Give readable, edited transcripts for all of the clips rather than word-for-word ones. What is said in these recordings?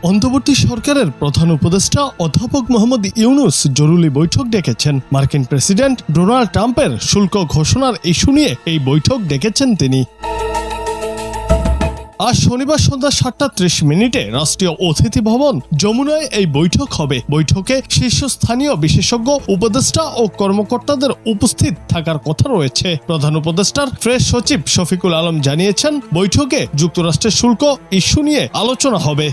অন্তর্বর্তী সরকারের প্রধান উপদেষ্টা অধ্যাপক মোহাম্মদ ইউনূস জরুরি বৈঠক ডেকেছেন। মার্কিন প্রেসিডেন্ট ডোনাল্ড ট্রাম্পের শুল্ক ঘোষণার ইস্যু নিয়ে এই বৈঠক ডেকেছেন তিনি। আজ শনিবার সন্ধ্যা ৭:৩০ রাষ্ট্রীয় অতিথি ভবন যমুনায় এই বৈঠক হবে। বৈঠকে শীর্ষস্থানীয় বিশেষজ্ঞ, উপদেষ্টা ও কর্মকর্তাদের উপস্থিত থাকার কথা রয়েছে। প্রধান উপদেষ্টার প্রেস সচিব শফিকুল আলম জানিয়েছেন, বৈঠকে যুক্তরাষ্ট্রের শুল্ক ইস্যু নিয়ে আলোচনা হবে।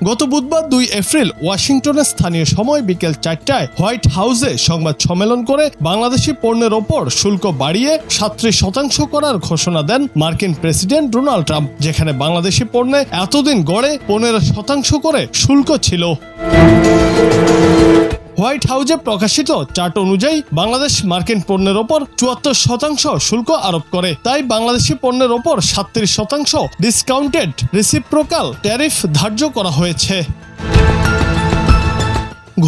গত বুধবার ২ এপ্রিল ওয়াশিংটনের স্থানীয় সময় বিকেল ৪টায় হোয়াইট হাউসে সংবাদ সম্মেলন করে বাংলাদেশি পণ্যের ওপর শুল্ক বাড়িয়ে ৩৭% করার ঘোষণা দেন মার্কিন প্রেসিডেন্ট ডোনাল্ড ট্রাম্প, যেখানে বাংলাদেশি পণ্যে এতদিন গড়ে ১৫% করে শুল্ক ছিল। হোয়াইট হাউসে প্রকাশিত চার্ট অনুযায়ী বাংলাদেশ মার্কিন পণ্যের ওপর ৭৪% শুল্ক আরোপ করে। তাই বাংলাদেশি পণ্যের ওপর ৩৭% ডিসকাউন্টেড রেসিপ্রোকাল ট্যারিফ ধার্য করা হয়েছে।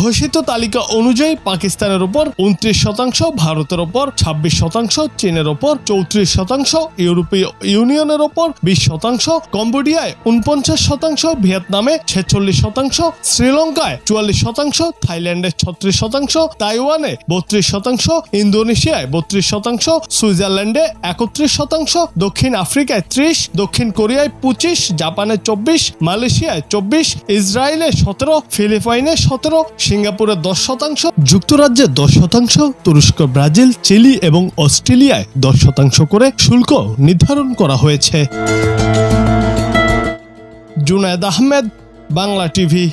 ঘোষিত তালিকা অনুযায়ী পাকিস্তানের ওপর ২৯%, ভারতের ওপর ২৬%, চীনের ওপর ৩৪%, ইউরোপীয় ইউনিয়নের ওপর ২০%, কম্বোডিয়ায় ৪৯%, ভিয়েতনামে ৪৬%, শ্রীলঙ্কায় ৪৪%, থাইল্যান্ডে ৩৬%, তাইওয়ানে ৩২%, ইন্দোনেশিয়ায় ৩২%, সুইজারল্যান্ডে ৩১%, দক্ষিণ আফ্রিকায় ৩০%, দক্ষিণ কোরিয়ায় ২৫%, জাপানে ২৪%, মালয়েশিয়ায় ২৪%, ইসরায়েলে ১৭%, ফিলিপাইনে ১৭%, সিঙ্গাপুরে ১০%, যুক্তরাজ্যে 10%, তুরস্ক, ব্রাজিল, চিলি এবং অস্ট্রেলিয়ায় 10% করে শুল্ক নির্ধারণ করা হয়েছে। জুনায়েদ আহমেদ, বাংলা টিভি।